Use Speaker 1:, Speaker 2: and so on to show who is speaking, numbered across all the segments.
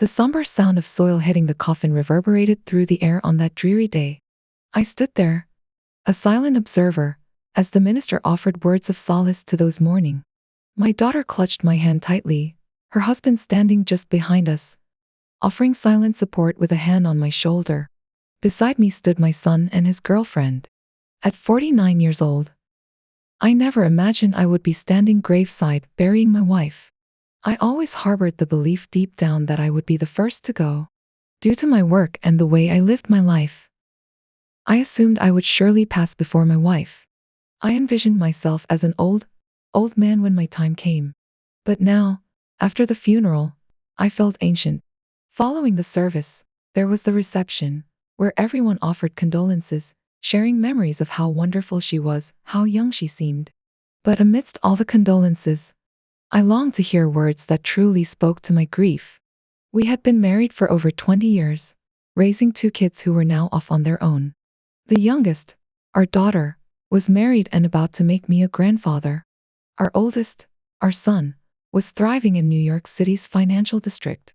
Speaker 1: The somber sound of soil hitting the coffin reverberated through the air on that dreary day. I stood there, a silent observer, as the minister offered words of solace to those mourning. My daughter clutched my hand tightly, her husband standing just behind us, offering silent support with a hand on my shoulder. Beside me stood my son and his girlfriend. At 49 years old, I never imagined I would be standing graveside burying my wife. I always harbored the belief deep down that I would be the first to go. Due to my work and the way I lived my life, I assumed I would surely pass before my wife. I envisioned myself as an old man when my time came. But now, after the funeral, I felt ancient. Following the service, there was the reception, where everyone offered condolences, sharing memories of how wonderful she was, how young she seemed. But amidst all the condolences, I longed to hear words that truly spoke to my grief. We had been married for over 20 years, raising 2 kids who were now off on their own. The youngest, our daughter, was married and about to make me a grandfather. Our oldest, our son, was thriving in New York City's financial district.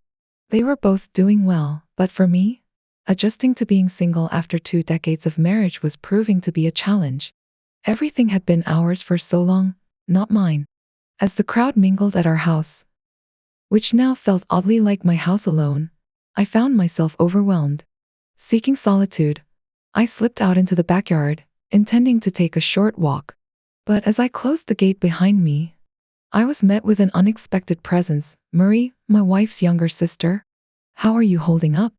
Speaker 1: They were both doing well, but for me, adjusting to being single after 2 decades of marriage was proving to be a challenge. Everything had been ours for so long, not mine. As the crowd mingled at our house, which now felt oddly like my house alone, I found myself overwhelmed. Seeking solitude, I slipped out into the backyard, intending to take a short walk. But as I closed the gate behind me, I was met with an unexpected presence. "Marie, my wife's younger sister. How are you holding up?"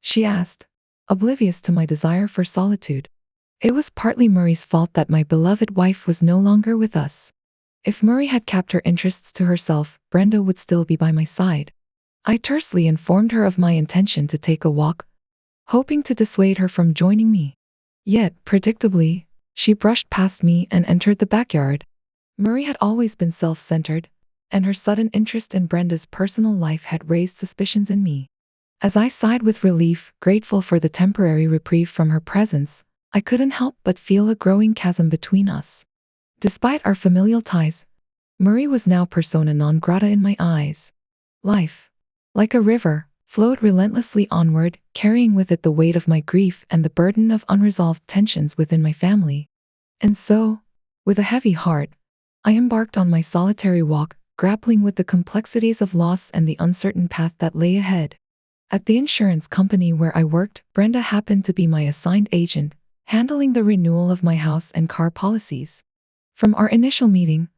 Speaker 1: she asked, oblivious to my desire for solitude. It was partly Marie's fault that my beloved wife was no longer with us. If Marie had kept her interests to herself, Brenda would still be by my side. I tersely informed her of my intention to take a walk, hoping to dissuade her from joining me. Yet, predictably, she brushed past me and entered the backyard. Marie had always been self-centered, and her sudden interest in Brenda's personal life had raised suspicions in me. As I sighed with relief, grateful for the temporary reprieve from her presence, I couldn't help but feel a growing chasm between us. Despite our familial ties, Marie was now persona non grata in my eyes. Life, like a river, flowed relentlessly onward, carrying with it the weight of my grief and the burden of unresolved tensions within my family. And so, with a heavy heart, I embarked on my solitary walk, grappling with the complexities of loss and the uncertain path that lay ahead. At the insurance company where I worked, Brenda happened to be my assigned agent, handling the renewal of my house and car policies. From our initial meeting,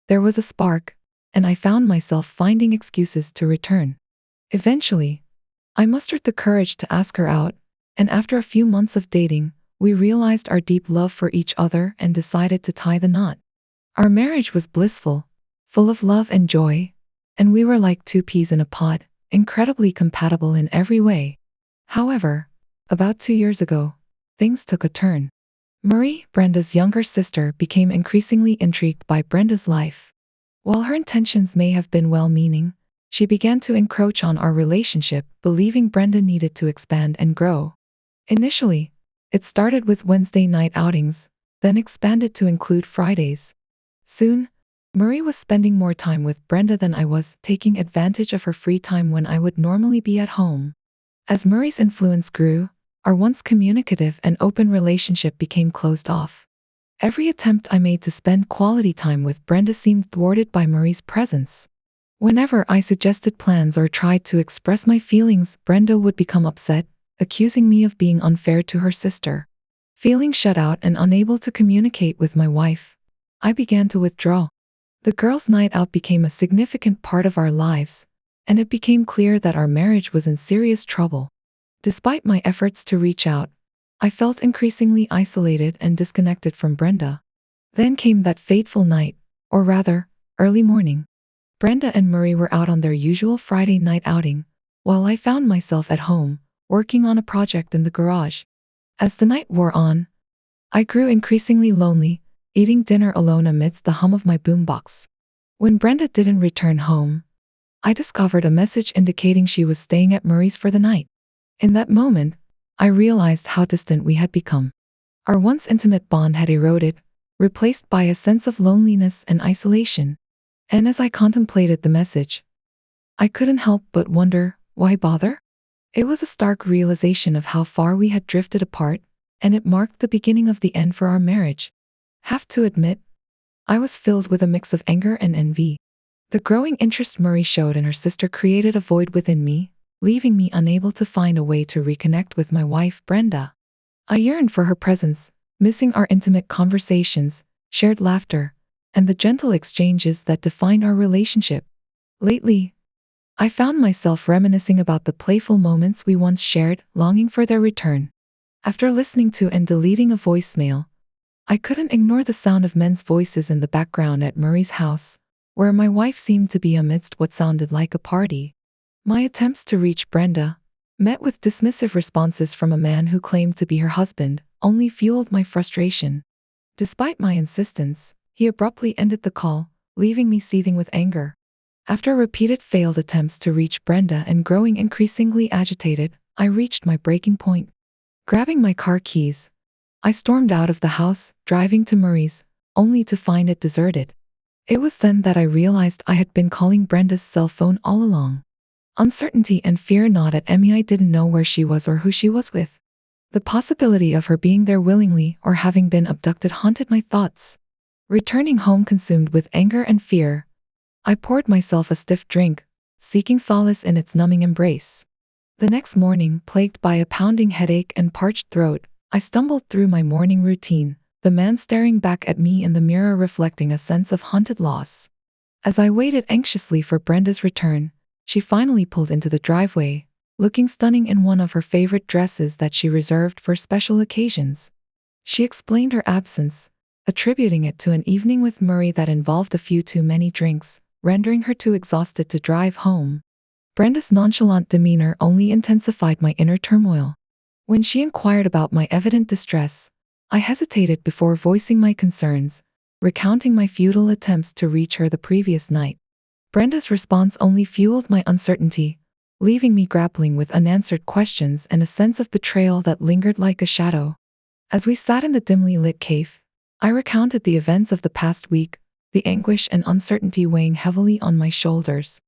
Speaker 1: there was a spark, and I found myself finding excuses to return. Eventually, I mustered the courage to ask her out, and after a few months of dating, we realized our deep love for each other and decided to tie the knot. Our marriage was blissful, full of love and joy, and we were like 2 peas in a pod, incredibly compatible in every way. However, about 2 years ago, things took a turn. Marie, Brenda's younger sister, became increasingly intrigued by Brenda's life. While her intentions may have been well-meaning, she began to encroach on our relationship, believing Brenda needed to expand and grow. Initially, it started with Wednesday night outings, then expanded to include Fridays. Soon, Marie was spending more time with Brenda than I was, taking advantage of her free time when I would normally be at home. As Marie's influence grew, our once communicative and open relationship became closed off. Every attempt I made to spend quality time with Brenda seemed thwarted by Marie's presence. Whenever I suggested plans or tried to express my feelings, Brenda would become upset, accusing me of being unfair to her sister. Feeling shut out and unable to communicate with my wife, I began to withdraw. The girls' night out became a significant part of our lives, and it became clear that our marriage was in serious trouble. Despite my efforts to reach out, I felt increasingly isolated and disconnected from Brenda. Then came that fateful night, or rather, early morning. Brenda and Marie were out on their usual Friday night outing, while I found myself at home, working on a project in the garage. As the night wore on, I grew increasingly lonely, eating dinner alone amidst the hum of my boombox. When Brenda didn't return home, I discovered a message indicating she was staying at Marie's for the night. In that moment, I realized how distant we had become. Our once intimate bond had eroded, replaced by a sense of loneliness and isolation. And as I contemplated the message, I couldn't help but wonder, Why bother? It was a stark realization of how far we had drifted apart, and it marked the beginning of the end for our marriage. Have to admit, I was filled with a mix of anger and envy. The growing interest Murray showed in her sister created a void within me, leaving me unable to find a way to reconnect with my wife, Brenda. I yearned for her presence, missing our intimate conversations, shared laughter, and the gentle exchanges that defined our relationship. Lately, I found myself reminiscing about the playful moments we once shared, longing for their return. After listening to and deleting a voicemail, I couldn't ignore the sound of men's voices in the background at Murray's house, where my wife seemed to be amidst what sounded like a party. My attempts to reach Brenda, met with dismissive responses from a man who claimed to be her husband, only fueled my frustration. Despite my insistence, he abruptly ended the call, leaving me seething with anger. After repeated failed attempts to reach Brenda and growing increasingly agitated, I reached my breaking point. Grabbing my car keys, I stormed out of the house, driving to Murray's, only to find it deserted. It was then that I realized I had been calling Brenda's cell phone all along. Uncertainty and fear gnawed at me. I didn't know where she was or who she was with. The possibility of her being there willingly or having been abducted haunted my thoughts. Returning home consumed with anger and fear, I poured myself a stiff drink, seeking solace in its numbing embrace. The next morning, plagued by a pounding headache and parched throat, I stumbled through my morning routine, the man staring back at me in the mirror reflecting a sense of haunted loss. As I waited anxiously for Brenda's return, she finally pulled into the driveway, looking stunning in one of her favorite dresses that she reserved for special occasions. She explained her absence, attributing it to an evening with Murray that involved a few too many drinks, rendering her too exhausted to drive home. Brenda's nonchalant demeanor only intensified my inner turmoil. When she inquired about my evident distress, I hesitated before voicing my concerns, recounting my futile attempts to reach her the previous night. Brenda's response only fueled my uncertainty, leaving me grappling with unanswered questions and a sense of betrayal that lingered like a shadow. As we sat in the dimly lit cave, I recounted the events of the past week, the anguish and uncertainty weighing heavily on my shoulders.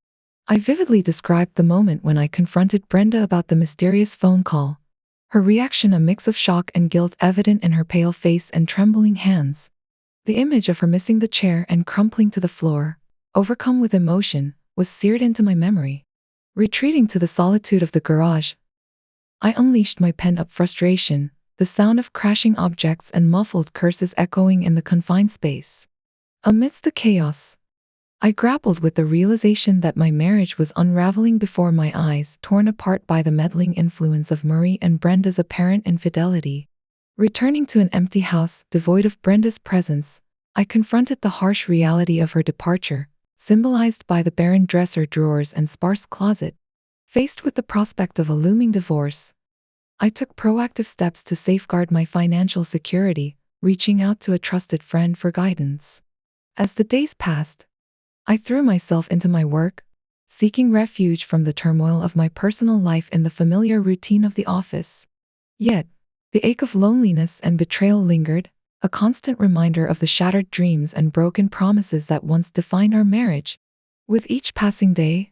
Speaker 1: I vividly described the moment when I confronted Brenda about the mysterious phone call, her reaction a mix of shock and guilt evident in her pale face and trembling hands. The image of her missing the chair and crumpling to the floor, overcome with emotion, was seared into my memory. Retreating to the solitude of the garage, I unleashed my pent-up frustration, the sound of crashing objects and muffled curses echoing in the confined space. Amidst the chaos, I grappled with the realization that my marriage was unraveling before my eyes, torn apart by the meddling influence of Murray and Brenda's apparent infidelity. Returning to an empty house, devoid of Brenda's presence, I confronted the harsh reality of her departure, symbolized by the barren dresser drawers and sparse closet. Faced with the prospect of a looming divorce, I took proactive steps to safeguard my financial security, reaching out to a trusted friend for guidance. As the days passed, I threw myself into my work, seeking refuge from the turmoil of my personal life in the familiar routine of the office. Yet, the ache of loneliness and betrayal lingered, a constant reminder of the shattered dreams and broken promises that once defined our marriage. With each passing day,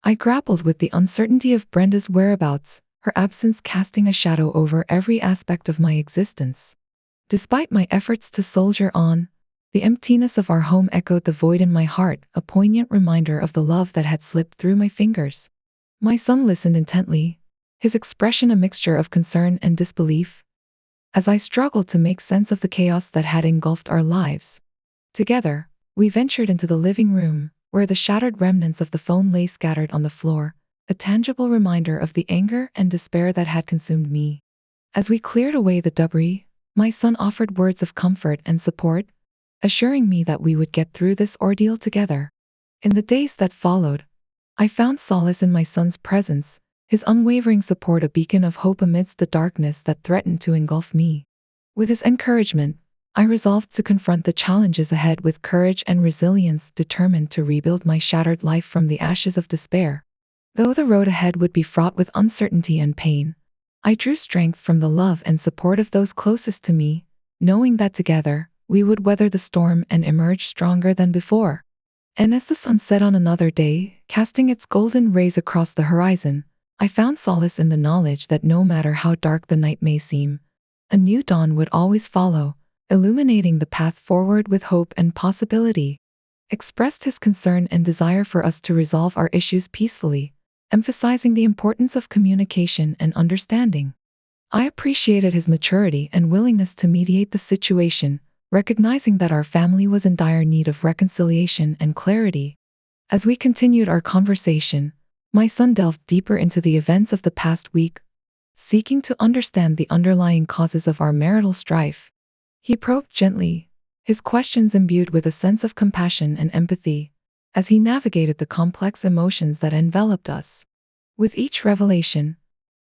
Speaker 1: I grappled with the uncertainty of Brenda's whereabouts, her absence casting a shadow over every aspect of my existence. Despite my efforts to soldier on, the emptiness of our home echoed the void in my heart, a poignant reminder of the love that had slipped through my fingers. My son listened intently, his expression a mixture of concern and disbelief, as I struggled to make sense of the chaos that had engulfed our lives. Together, we ventured into the living room, where the shattered remnants of the phone lay scattered on the floor, a tangible reminder of the anger and despair that had consumed me. As we cleared away the debris, my son offered words of comfort and support, assuring me that we would get through this ordeal together. In the days that followed, I found solace in my son's presence, his unwavering support a beacon of hope amidst the darkness that threatened to engulf me. With his encouragement, I resolved to confront the challenges ahead with courage and resilience, determined to rebuild my shattered life from the ashes of despair. Though the road ahead would be fraught with uncertainty and pain, I drew strength from the love and support of those closest to me, knowing that together, we would weather the storm and emerge stronger than before. And as the sun set on another day, casting its golden rays across the horizon, I found solace in the knowledge that no matter how dark the night may seem, a new dawn would always follow, illuminating the path forward with hope and possibility. Expressed his concern and desire for us to resolve our issues peacefully, emphasizing the importance of communication and understanding. I appreciated his maturity and willingness to mediate the situation, recognizing that our family was in dire need of reconciliation and clarity. As we continued our conversation, my son delved deeper into the events of the past week, seeking to understand the underlying causes of our marital strife. He probed gently, his questions imbued with a sense of compassion and empathy, as he navigated the complex emotions that enveloped us. With each revelation,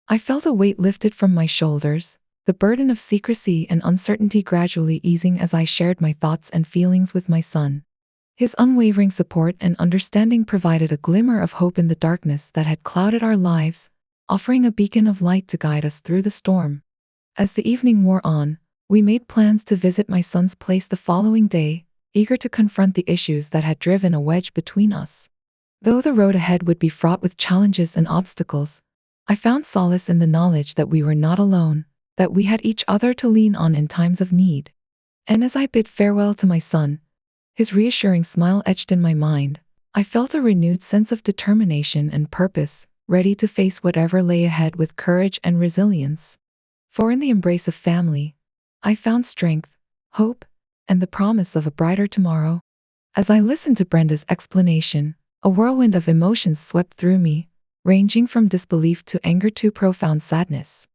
Speaker 1: I felt a weight lifted from my shoulders, the burden of secrecy and uncertainty gradually easing as I shared my thoughts and feelings with my son. His unwavering support and understanding provided a glimmer of hope in the darkness that had clouded our lives, offering a beacon of light to guide us through the storm. As the evening wore on, we made plans to visit my son's place the following day, eager to confront the issues that had driven a wedge between us. Though the road ahead would be fraught with challenges and obstacles, I found solace in the knowledge that we were not alone, that we had each other to lean on in times of need. And as I bid farewell to my son, his reassuring smile etched in my mind, I felt a renewed sense of determination and purpose, ready to face whatever lay ahead with courage and resilience. For in the embrace of family, I found strength, hope, and the promise of a brighter tomorrow. As I listened to Brenda's explanation, a whirlwind of emotions swept through me, ranging from disbelief to anger to profound sadness.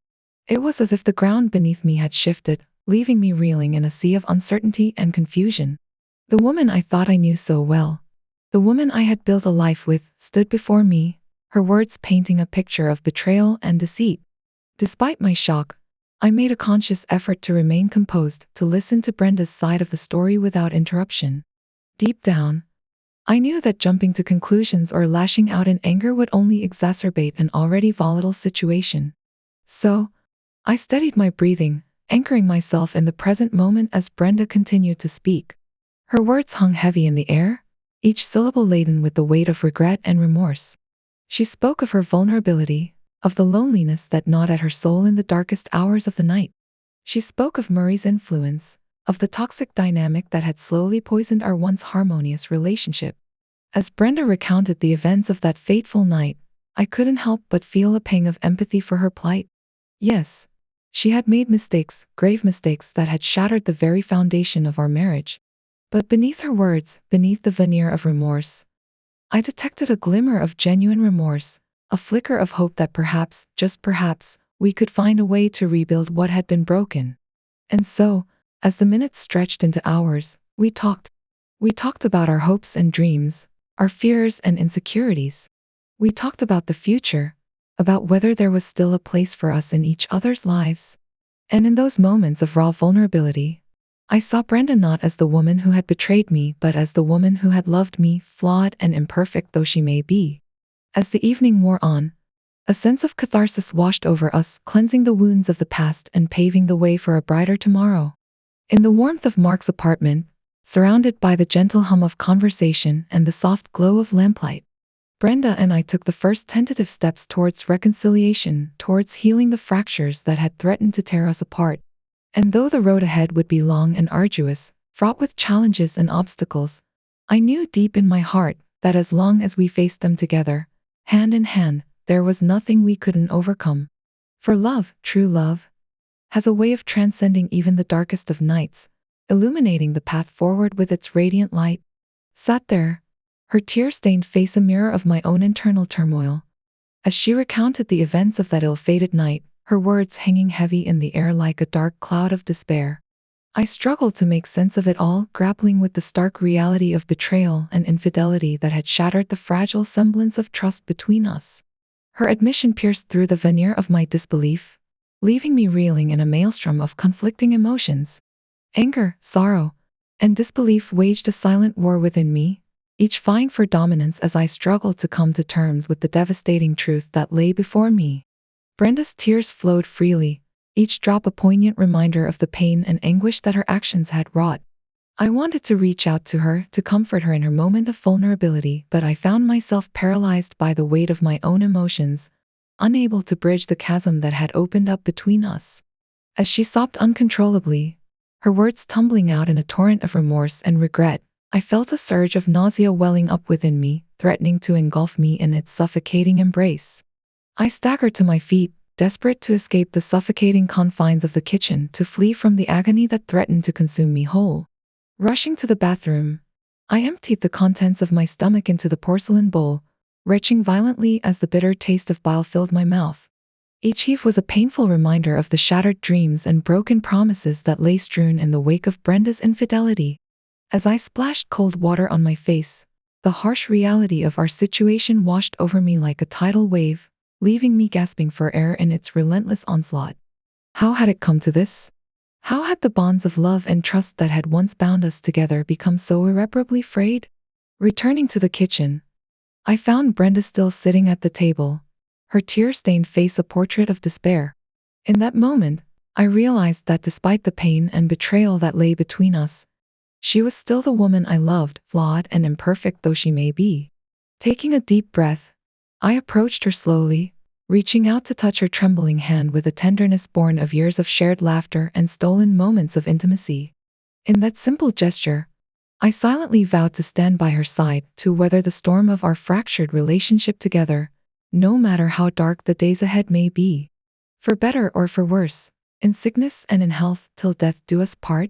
Speaker 1: It was as if the ground beneath me had shifted, leaving me reeling in a sea of uncertainty and confusion. The woman I thought I knew so well, the woman I had built a life with, stood before me, her words painting a picture of betrayal and deceit. Despite my shock, I made a conscious effort to remain composed, to listen to Brenda's side of the story without interruption. Deep down, I knew that jumping to conclusions or lashing out in anger would only exacerbate an already volatile situation. So, I steadied my breathing, anchoring myself in the present moment as Brenda continued to speak. Her words hung heavy in the air, each syllable laden with the weight of regret and remorse. She spoke of her vulnerability, of the loneliness that gnawed at her soul in the darkest hours of the night. She spoke of Murray's influence, of the toxic dynamic that had slowly poisoned our once harmonious relationship. As Brenda recounted the events of that fateful night, I couldn't help but feel a pang of empathy for her plight. Yes, she had made mistakes, grave mistakes that had shattered the very foundation of our marriage. But beneath her words, beneath the veneer of remorse, I detected a glimmer of genuine remorse, a flicker of hope that perhaps, just perhaps, we could find a way to rebuild what had been broken. And so, as the minutes stretched into hours, we talked. We talked about our hopes and dreams, our fears and insecurities. We talked about the future, about whether there was still a place for us in each other's lives. And in those moments of raw vulnerability, I saw Brenda not as the woman who had betrayed me, but as the woman who had loved me, flawed and imperfect though she may be. As the evening wore on, a sense of catharsis washed over us, cleansing the wounds of the past and paving the way for a brighter tomorrow. In the warmth of Mark's apartment, surrounded by the gentle hum of conversation and the soft glow of lamplight, Brenda and I took the first tentative steps towards reconciliation, towards healing the fractures that had threatened to tear us apart. And though the road ahead would be long and arduous, fraught with challenges and obstacles, I knew deep in my heart that as long as we faced them together, hand in hand, there was nothing we couldn't overcome. For love, true love, has a way of transcending even the darkest of nights, illuminating the path forward with its radiant light. Sat there, her tear-stained face a mirror of my own internal turmoil. As she recounted the events of that ill-fated night, her words hanging heavy in the air like a dark cloud of despair. I struggled to make sense of it all, grappling with the stark reality of betrayal and infidelity that had shattered the fragile semblance of trust between us. Her admission pierced through the veneer of my disbelief, leaving me reeling in a maelstrom of conflicting emotions. Anger, sorrow, and disbelief waged a silent war within me, each vying for dominance as I struggled to come to terms with the devastating truth that lay before me. Brenda's tears flowed freely, each drop a poignant reminder of the pain and anguish that her actions had wrought. I wanted to reach out to her, to comfort her in her moment of vulnerability, but I found myself paralyzed by the weight of my own emotions, unable to bridge the chasm that had opened up between us. As she sobbed uncontrollably, her words tumbling out in a torrent of remorse and regret, I felt a surge of nausea welling up within me, threatening to engulf me in its suffocating embrace. I staggered to my feet, desperate to escape the suffocating confines of the kitchen, to flee from the agony that threatened to consume me whole. Rushing to the bathroom, I emptied the contents of my stomach into the porcelain bowl, retching violently as the bitter taste of bile filled my mouth. Each heave was a painful reminder of the shattered dreams and broken promises that lay strewn in the wake of Brenda's infidelity. As I splashed cold water on my face, the harsh reality of our situation washed over me like a tidal wave, leaving me gasping for air in its relentless onslaught. How had it come to this? How had the bonds of love and trust that had once bound us together become so irreparably frayed? Returning to the kitchen, I found Brenda still sitting at the table, her tear-stained face a portrait of despair. In that moment, I realized that despite the pain and betrayal that lay between us, she was still the woman I loved, flawed and imperfect though she may be. Taking a deep breath, I approached her slowly, reaching out to touch her trembling hand with a tenderness born of years of shared laughter and stolen moments of intimacy. In that simple gesture, I silently vowed to stand by her side, to weather the storm of our fractured relationship together, no matter how dark the days ahead may be. For better or for worse, in sickness and in health, till death do us part,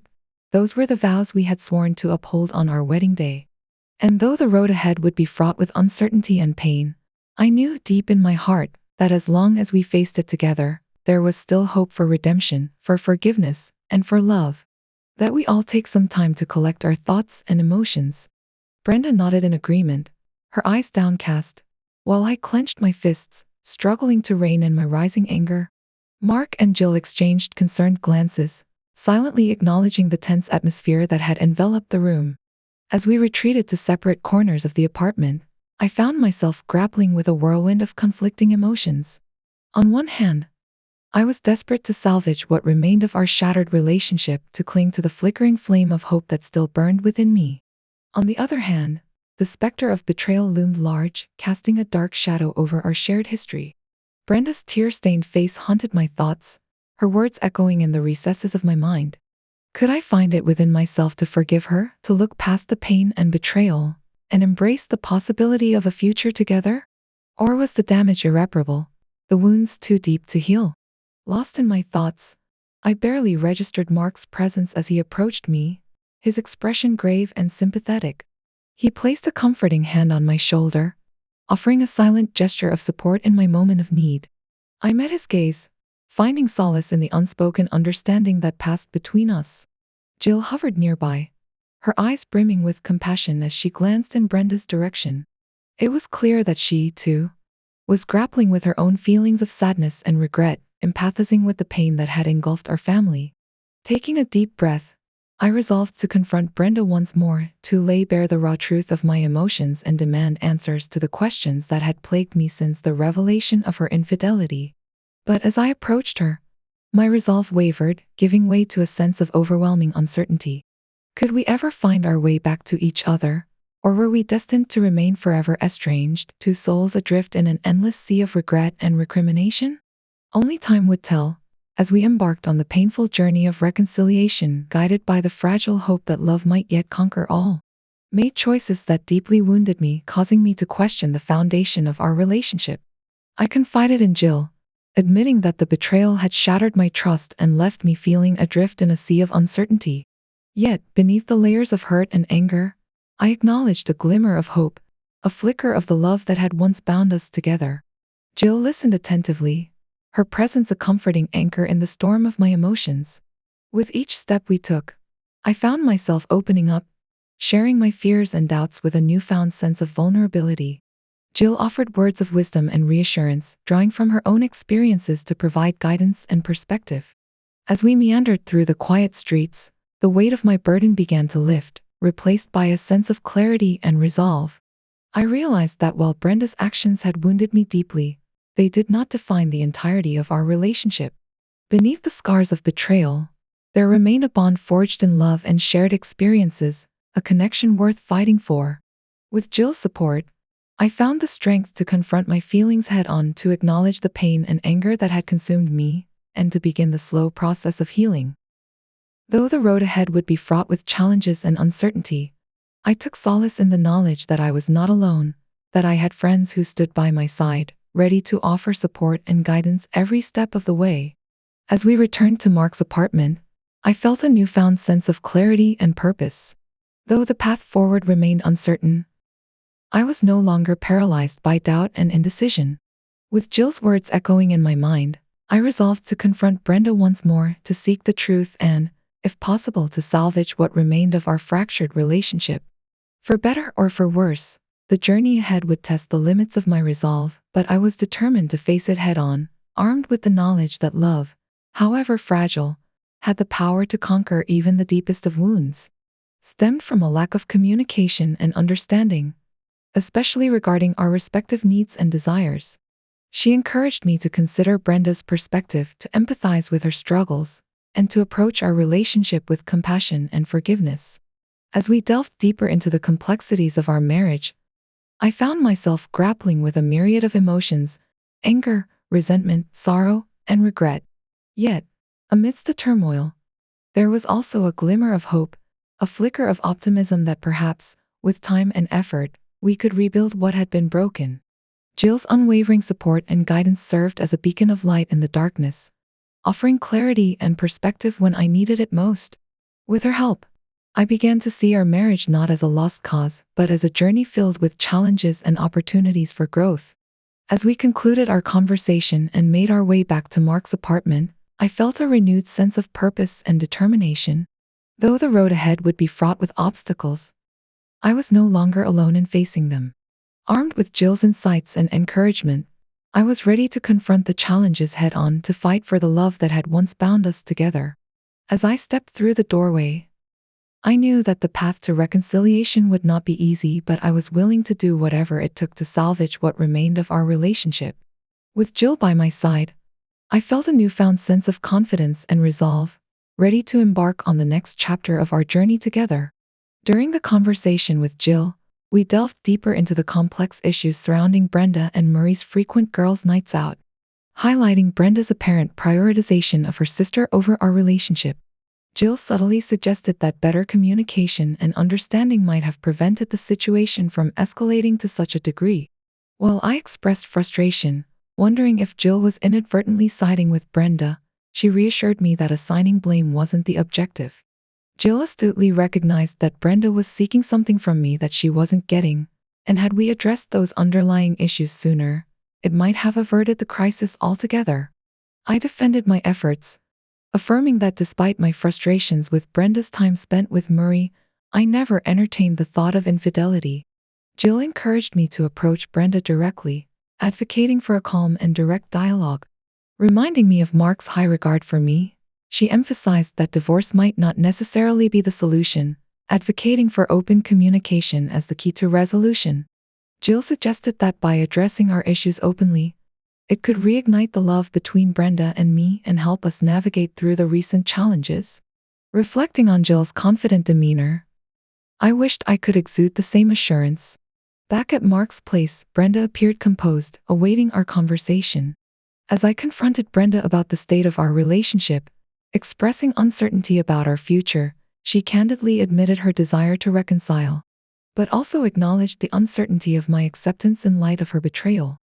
Speaker 1: those were the vows we had sworn to uphold on our wedding day. And though the road ahead would be fraught with uncertainty and pain, I knew deep in my heart that as long as we faced it together, there was still hope for redemption, for forgiveness, and for love. That we all take some time to collect our thoughts and emotions. Brenda nodded in agreement, her eyes downcast, while I clenched my fists, struggling to rein in my rising anger. Mark and Jill exchanged concerned glances, silently acknowledging the tense atmosphere that had enveloped the room. As we retreated to separate corners of the apartment, I found myself grappling with a whirlwind of conflicting emotions. On one hand, I was desperate to salvage what remained of our shattered relationship, to cling to the flickering flame of hope that still burned within me. On the other hand, the specter of betrayal loomed large, casting a dark shadow over our shared history. Brenda's tear-stained face haunted my thoughts, her words echoing in the recesses of my mind. Could I find it within myself to forgive her, to look past the pain and betrayal, and embrace the possibility of a future together? Or was the damage irreparable, the wounds too deep to heal? Lost in my thoughts, I barely registered Mark's presence as he approached me, his expression grave and sympathetic. He placed a comforting hand on my shoulder, offering a silent gesture of support in my moment of need. I met his gaze, finding solace in the unspoken understanding that passed between us. Jill hovered nearby, her eyes brimming with compassion as she glanced in Brenda's direction. It was clear that she, too, was grappling with her own feelings of sadness and regret, empathizing with the pain that had engulfed our family. Taking a deep breath, I resolved to confront Brenda once more, to lay bare the raw truth of my emotions and demand answers to the questions that had plagued me since the revelation of her infidelity. But as I approached her, my resolve wavered, giving way to a sense of overwhelming uncertainty. Could we ever find our way back to each other? Or were we destined to remain forever estranged, two souls adrift in an endless sea of regret and recrimination? Only time would tell, as we embarked on the painful journey of reconciliation, guided by the fragile hope that love might yet conquer all. Made choices that deeply wounded me, causing me to question the foundation of our relationship. I confided in Jill, admitting that the betrayal had shattered my trust and left me feeling adrift in a sea of uncertainty. Yet, beneath the layers of hurt and anger, I acknowledged a glimmer of hope, a flicker of the love that had once bound us together. Jill listened attentively, her presence a comforting anchor in the storm of my emotions. With each step we took, I found myself opening up, sharing my fears and doubts with a newfound sense of vulnerability. Jill offered words of wisdom and reassurance, drawing from her own experiences to provide guidance and perspective. As we meandered through the quiet streets, the weight of my burden began to lift, replaced by a sense of clarity and resolve. I realized that while Brenda's actions had wounded me deeply, they did not define the entirety of our relationship. Beneath the scars of betrayal, There remained a bond forged in love and shared experiences, a connection worth fighting for. With Jill's support, I found the strength to confront my feelings head on, to acknowledge the pain and anger that had consumed me, and to begin the slow process of healing. Though the road ahead would be fraught with challenges and uncertainty, I took solace in the knowledge that I was not alone, that I had friends who stood by my side, ready to offer support and guidance every step of the way. As we returned to Mark's apartment, I felt a newfound sense of clarity and purpose. Though the path forward remained uncertain, I was no longer paralyzed by doubt and indecision. With Jill's words echoing in my mind, I resolved to confront Brenda once more, to seek the truth and, if possible, to salvage what remained of our fractured relationship. For better or for worse, the journey ahead would test the limits of my resolve, but I was determined to face it head on, armed with the knowledge that love, however fragile, had the power to conquer even the deepest of wounds, stemmed from a lack of communication and understanding, especially regarding our respective needs and desires. She encouraged me to consider Brenda's perspective, to empathize with her struggles, and to approach our relationship with compassion and forgiveness. As we delved deeper into the complexities of our marriage, I found myself grappling with a myriad of emotions: anger, resentment, sorrow, and regret. Yet, amidst the turmoil, there was also a glimmer of hope, a flicker of optimism that perhaps, with time and effort, we could rebuild what had been broken. Jill's unwavering support and guidance served as a beacon of light in the darkness, offering clarity and perspective when I needed it most. With her help, I began to see our marriage not as a lost cause, but as a journey filled with challenges and opportunities for growth. As we concluded our conversation and made our way back to Mark's apartment, I felt a renewed sense of purpose and determination. Though the road ahead would be fraught with obstacles, I was no longer alone in facing them. Armed with Jill's insights and encouragement, I was ready to confront the challenges head on, to fight for the love that had once bound us together. As I stepped through the doorway, I knew that the path to reconciliation would not be easy, but I was willing to do whatever it took to salvage what remained of our relationship. With Jill by my side, I felt a newfound sense of confidence and resolve, ready to embark on the next chapter of our journey together. During the conversation with Jill, we delved deeper into the complex issues surrounding Brenda and Murray's frequent girls' nights out, highlighting Brenda's apparent prioritization of her sister over our relationship. Jill subtly suggested that better communication and understanding might have prevented the situation from escalating to such a degree. While I expressed frustration, wondering if Jill was inadvertently siding with Brenda, she reassured me that assigning blame wasn't the objective. Jill astutely recognized that Brenda was seeking something from me that she wasn't getting, and had we addressed those underlying issues sooner, it might have averted the crisis altogether. I defended my efforts, affirming that despite my frustrations with Brenda's time spent with Murray, I never entertained the thought of infidelity. Jill encouraged me to approach Brenda directly, advocating for a calm and direct dialogue. Reminding me of Mark's high regard for me, she emphasized that divorce might not necessarily be the solution, advocating for open communication as the key to resolution. Jill suggested that by addressing our issues openly, it could reignite the love between Brenda and me and help us navigate through the recent challenges. Reflecting on Jill's confident demeanor, I wished I could exude the same assurance. Back at Mark's place, Brenda appeared composed, awaiting our conversation. As I confronted Brenda about the state of our relationship, expressing uncertainty about our future, she candidly admitted her desire to reconcile, but also acknowledged the uncertainty of my acceptance in light of her betrayal.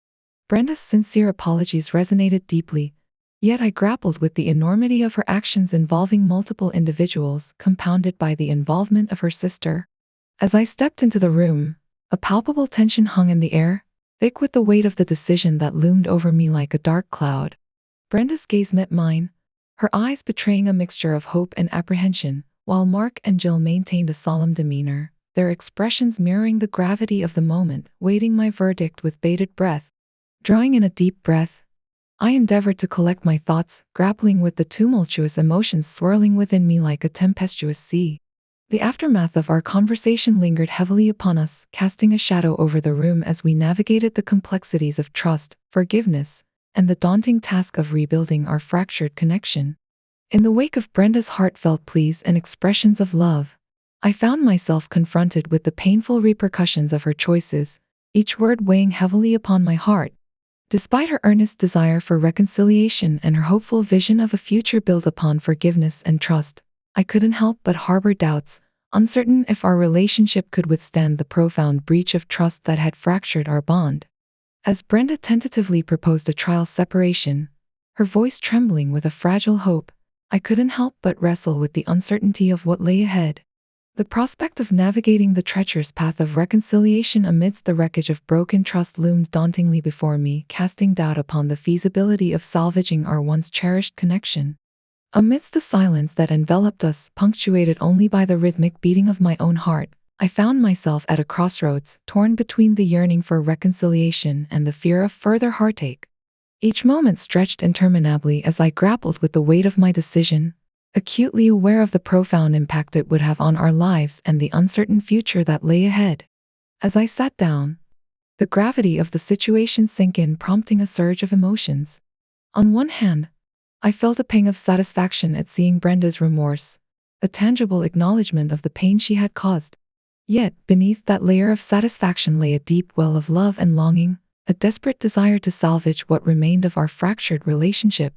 Speaker 1: Brenda's sincere apologies resonated deeply, yet I grappled with the enormity of her actions involving multiple individuals, compounded by the involvement of her sister. As I stepped into the room, a palpable tension hung in the air, thick with the weight of the decision that loomed over me like a dark cloud. Brenda's gaze met mine, her eyes betraying a mixture of hope and apprehension, while Mark and Jill maintained a solemn demeanor, their expressions mirroring the gravity of the moment, waiting my verdict with bated breath. Drawing in a deep breath, I endeavored to collect my thoughts, grappling with the tumultuous emotions swirling within me like a tempestuous sea. The aftermath of our conversation lingered heavily upon us, casting a shadow over the room as we navigated the complexities of trust, forgiveness, and the daunting task of rebuilding our fractured connection. In the wake of Brenda's heartfelt pleas and expressions of love, I found myself confronted with the painful repercussions of her choices, each word weighing heavily upon my heart. Despite her earnest desire for reconciliation and her hopeful vision of a future built upon forgiveness and trust, I couldn't help but harbor doubts, uncertain if our relationship could withstand the profound breach of trust that had fractured our bond. As Brenda tentatively proposed a trial separation, her voice trembling with a fragile hope, I couldn't help but wrestle with the uncertainty of what lay ahead. The prospect of navigating the treacherous path of reconciliation amidst the wreckage of broken trust loomed dauntingly before me, casting doubt upon the feasibility of salvaging our once cherished connection. Amidst the silence that enveloped us, punctuated only by the rhythmic beating of my own heart, I found myself at a crossroads, torn between the yearning for reconciliation and the fear of further heartache. Each moment stretched interminably as I grappled with the weight of my decision, acutely aware of the profound impact it would have on our lives and the uncertain future that lay ahead. As I sat down, the gravity of the situation sank in, prompting a surge of emotions. On one hand, I felt a pang of satisfaction at seeing Brenda's remorse, a tangible acknowledgement of the pain she had caused. Yet, beneath that layer of satisfaction lay a deep well of love and longing, a desperate desire to salvage what remained of our fractured relationship.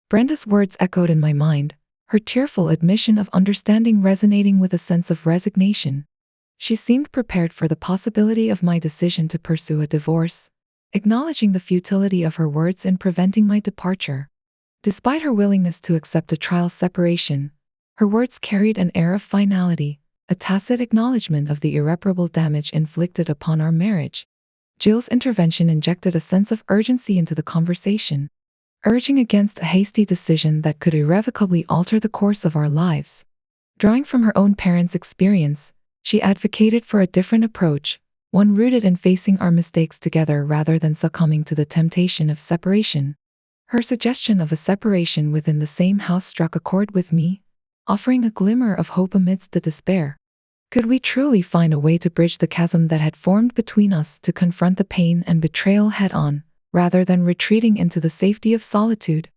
Speaker 1: Brenda's words echoed in my mind, her tearful admission of understanding resonating with a sense of resignation. She seemed prepared for the possibility of my decision to pursue a divorce, acknowledging the futility of her words in preventing my departure. Despite her willingness to accept a trial separation, her words carried an air of finality, a tacit acknowledgement of the irreparable damage inflicted upon our marriage. Jill's intervention injected a sense of urgency into the conversation, urging against a hasty decision that could irrevocably alter the course of our lives. Drawing from her own parents' experience, she advocated for a different approach, one rooted in facing our mistakes together rather than succumbing to the temptation of separation. Her suggestion of a separation within the same house struck a chord with me, offering a glimmer of hope amidst the despair. Could we truly find a way to bridge the chasm that had formed between us, to confront the pain and betrayal head-on, rather than retreating into the safety of solitude?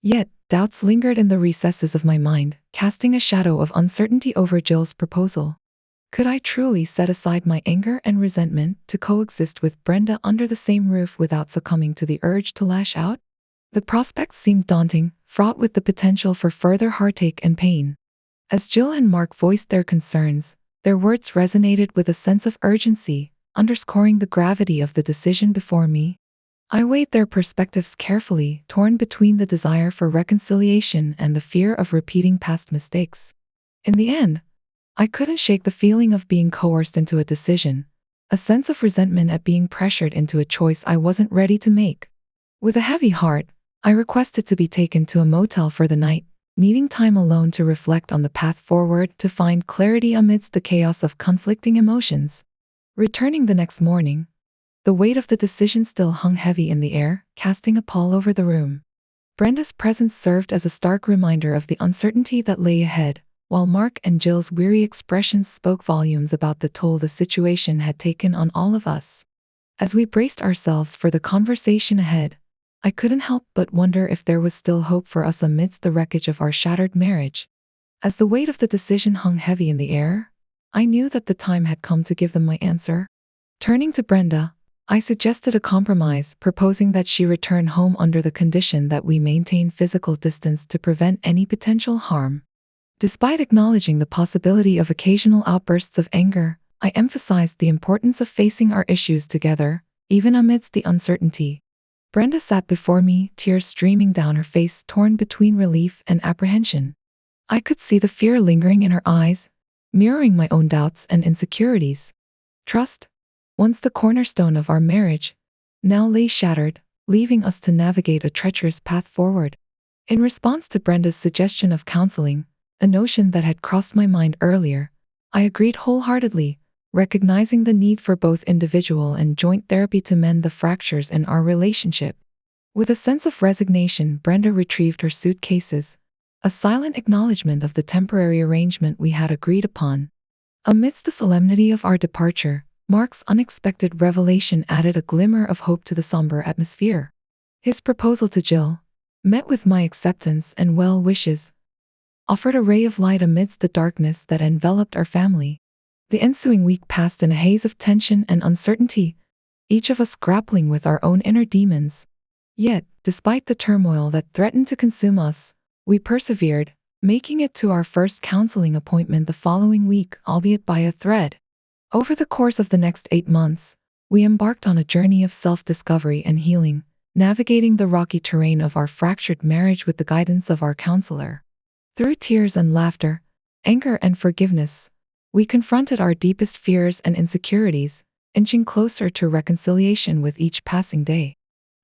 Speaker 1: Yet, doubts lingered in the recesses of my mind, casting a shadow of uncertainty over Jill's proposal. Could I truly set aside my anger and resentment to coexist with Brenda under the same roof without succumbing to the urge to lash out? The prospect seemed daunting, fraught with the potential for further heartache and pain. As Jill and Mark voiced their concerns, their words resonated with a sense of urgency, underscoring the gravity of the decision before me. I weighed their perspectives carefully, torn between the desire for reconciliation and the fear of repeating past mistakes. In the end, I couldn't shake the feeling of being coerced into a decision, a sense of resentment at being pressured into a choice I wasn't ready to make. With a heavy heart, I requested to be taken to a motel for the night, needing time alone to reflect on the path forward, to find clarity amidst the chaos of conflicting emotions. Returning the next morning, the weight of the decision still hung heavy in the air, casting a pall over the room. Brenda's presence served as a stark reminder of the uncertainty that lay ahead, while Mark and Jill's weary expressions spoke volumes about the toll the situation had taken on all of us. As we braced ourselves for the conversation ahead, I couldn't help but wonder if there was still hope for us amidst the wreckage of our shattered marriage. As the weight of the decision hung heavy in the air, I knew that the time had come to give them my answer. Turning to Brenda, I suggested a compromise, proposing that she return home under the condition that we maintain physical distance to prevent any potential harm. Despite acknowledging the possibility of occasional outbursts of anger, I emphasized the importance of facing our issues together, even amidst the uncertainty. Brenda sat before me, tears streaming down her face, torn between relief and apprehension. I could see the fear lingering in her eyes, mirroring my own doubts and insecurities. Trust, once the cornerstone of our marriage, now lay shattered, leaving us to navigate a treacherous path forward. In response to Brenda's suggestion of counseling, a notion that had crossed my mind earlier, I agreed wholeheartedly, recognizing the need for both individual and joint therapy to mend the fractures in our relationship. With a sense of resignation, Brenda retrieved her suitcases, a silent acknowledgement of the temporary arrangement we had agreed upon. Amidst the solemnity of our departure, Mark's unexpected revelation added a glimmer of hope to the somber atmosphere. His proposal to Jill, met with my acceptance and well wishes, offered a ray of light amidst the darkness that enveloped our family. The ensuing week passed in a haze of tension and uncertainty, each of us grappling with our own inner demons. Yet, despite the turmoil that threatened to consume us, we persevered, making it to our first counseling appointment the following week, albeit by a thread. Over the course of the next 8 months, we embarked on a journey of self-discovery and healing, navigating the rocky terrain of our fractured marriage with the guidance of our counselor. Through tears and laughter, anger and forgiveness, we confronted our deepest fears and insecurities, inching closer to reconciliation with each passing day.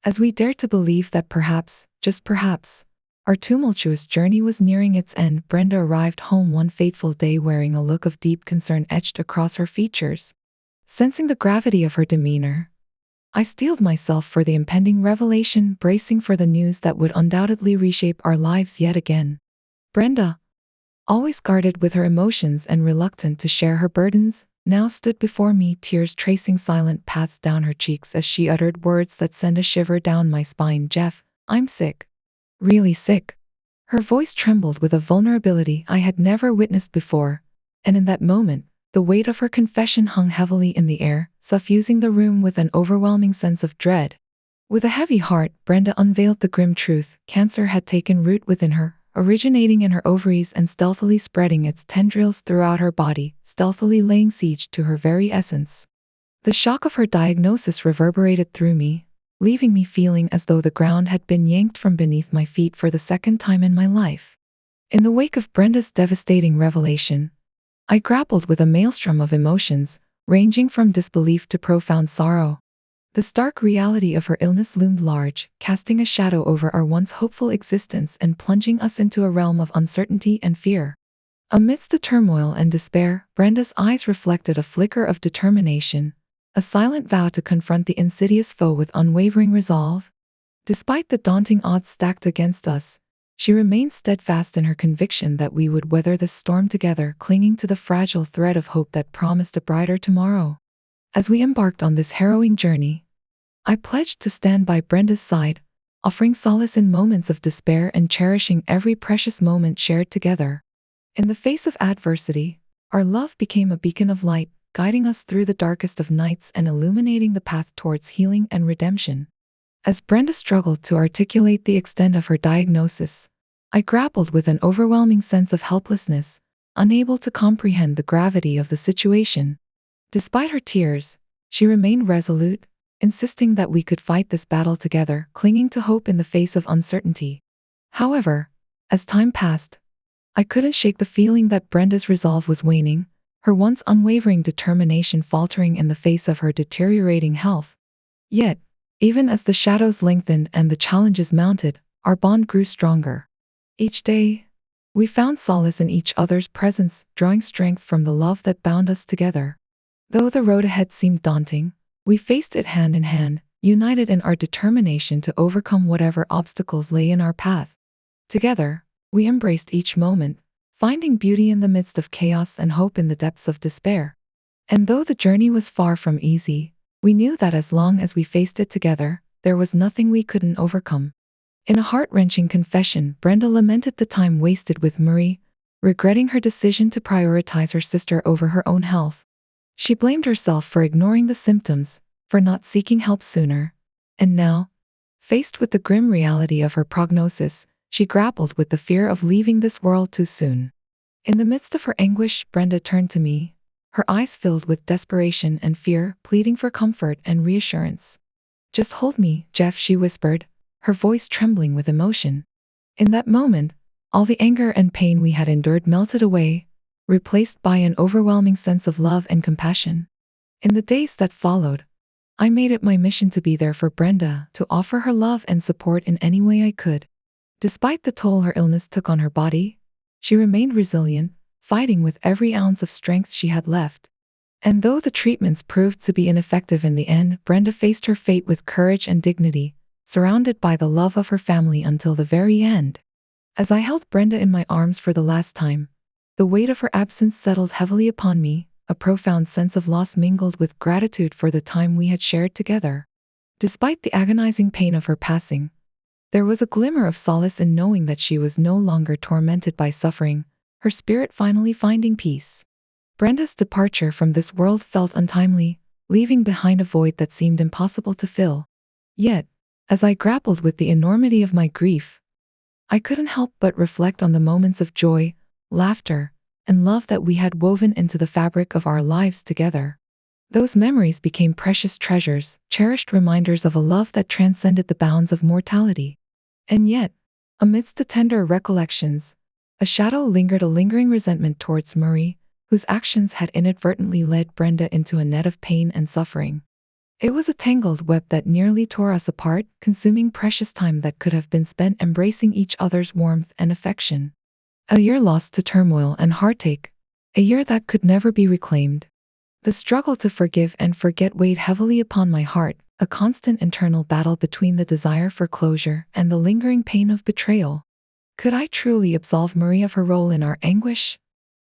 Speaker 1: As we dared to believe that perhaps, just perhaps, our tumultuous journey was nearing its end, Brenda arrived home one fateful day wearing a look of deep concern etched across her features. Sensing the gravity of her demeanor, I steeled myself for the impending revelation, bracing for the news that would undoubtedly reshape our lives yet again. Brenda, always guarded with her emotions and reluctant to share her burdens, now stood before me, tears tracing silent paths down her cheeks as she uttered words that sent a shiver down my spine. "Jeff, I'm sick. Really sick." Her voice trembled with a vulnerability I had never witnessed before, and in that moment, the weight of her confession hung heavily in the air, suffusing the room with an overwhelming sense of dread. With a heavy heart, Brenda unveiled the grim truth: cancer had taken root within her, originating in her ovaries and stealthily spreading its tendrils throughout her body, stealthily laying siege to her very essence. The shock of her diagnosis reverberated through me, leaving me feeling as though the ground had been yanked from beneath my feet for the second time in my life. In the wake of Brenda's devastating revelation, I grappled with a maelstrom of emotions, ranging from disbelief to profound sorrow. The stark reality of her illness loomed large, casting a shadow over our once hopeful existence and plunging us into a realm of uncertainty and fear. Amidst the turmoil and despair, Brenda's eyes reflected a flicker of determination, a silent vow to confront the insidious foe with unwavering resolve. Despite the daunting odds stacked against us, she remained steadfast in her conviction that we would weather this storm together, clinging to the fragile thread of hope that promised a brighter tomorrow. As we embarked on this harrowing journey, I pledged to stand by Brenda's side, offering solace in moments of despair and cherishing every precious moment shared together. In the face of adversity, our love became a beacon of light, guiding us through the darkest of nights and illuminating the path towards healing and redemption. As Brenda struggled to articulate the extent of her diagnosis, I grappled with an overwhelming sense of helplessness, unable to comprehend the gravity of the situation. Despite her tears, she remained resolute, insisting that we could fight this battle together, clinging to hope in the face of uncertainty. However, as time passed, I couldn't shake the feeling that Brenda's resolve was waning, her once unwavering determination faltering in the face of her deteriorating health. Yet, even as the shadows lengthened and the challenges mounted, our bond grew stronger. Each day, we found solace in each other's presence, drawing strength from the love that bound us together. Though the road ahead seemed daunting, we faced it hand in hand, united in our determination to overcome whatever obstacles lay in our path. Together, we embraced each moment, finding beauty in the midst of chaos and hope in the depths of despair. And though the journey was far from easy, we knew that as long as we faced it together, there was nothing we couldn't overcome. In a heart-wrenching confession, Brenda lamented the time wasted with Marie, regretting her decision to prioritize her sister over her own health. She blamed herself for ignoring the symptoms, for not seeking help sooner. And now, faced with the grim reality of her prognosis, she grappled with the fear of leaving this world too soon. In the midst of her anguish, Brenda turned to me, her eyes filled with desperation and fear, pleading for comfort and reassurance. "Just hold me, Jeff," she whispered, her voice trembling with emotion. In that moment, all the anger and pain we had endured melted away, replaced by an overwhelming sense of love and compassion. In the days that followed, I made it my mission to be there for Brenda, to offer her love and support in any way I could. Despite the toll her illness took on her body, she remained resilient, fighting with every ounce of strength she had left. And though the treatments proved to be ineffective in the end, Brenda faced her fate with courage and dignity, surrounded by the love of her family until the very end. As I held Brenda in my arms for the last time, the weight of her absence settled heavily upon me, a profound sense of loss mingled with gratitude for the time we had shared together. Despite the agonizing pain of her passing, There was a glimmer of solace in knowing that she was no longer tormented by suffering, her spirit finally finding peace. Brenda's departure from this world felt untimely, leaving behind a void that seemed impossible to fill. Yet, as I grappled with the enormity of my grief, I couldn't help but reflect on the moments of joy, laughter, and love that we had woven into the fabric of our lives together. Those memories became precious treasures, cherished reminders of a love that transcended the bounds of mortality. And yet, amidst the tender recollections, a shadow lingered, a lingering resentment towards Marie, whose actions had inadvertently led Brenda into a net of pain and suffering. It was a tangled web that nearly tore us apart, consuming precious time that could have been spent embracing each other's warmth and affection. A year lost to turmoil and heartache, a year that could never be reclaimed. The struggle to forgive and forget weighed heavily upon my heart, a constant internal battle between the desire for closure and the lingering pain of betrayal. Could I truly absolve Marie of her role in our anguish?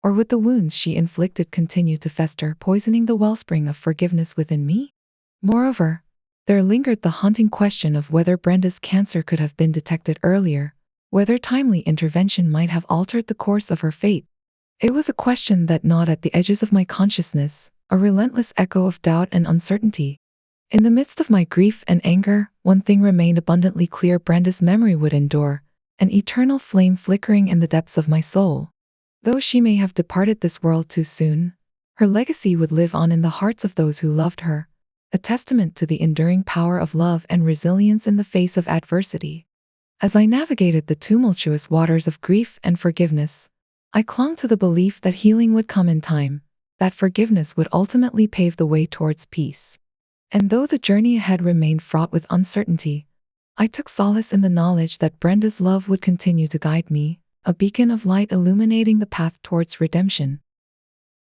Speaker 1: Or would the wounds she inflicted continue to fester, poisoning the wellspring of forgiveness within me? Moreover, there lingered the haunting question of whether Brenda's cancer could have been detected earlier, whether timely intervention might have altered the course of her fate. It was a question that gnawed at the edges of my consciousness, a relentless echo of doubt and uncertainty. In the midst of my grief and anger, one thing remained abundantly clear: Brenda's memory would endure, an eternal flame flickering in the depths of my soul. Though she may have departed this world too soon, her legacy would live on in the hearts of those who loved her, a testament to the enduring power of love and resilience in the face of adversity. As I navigated the tumultuous waters of grief and forgiveness, I clung to the belief that healing would come in time, that forgiveness would ultimately pave the way towards peace. And though the journey ahead remained fraught with uncertainty, I took solace in the knowledge that Brenda's love would continue to guide me, a beacon of light illuminating the path towards redemption.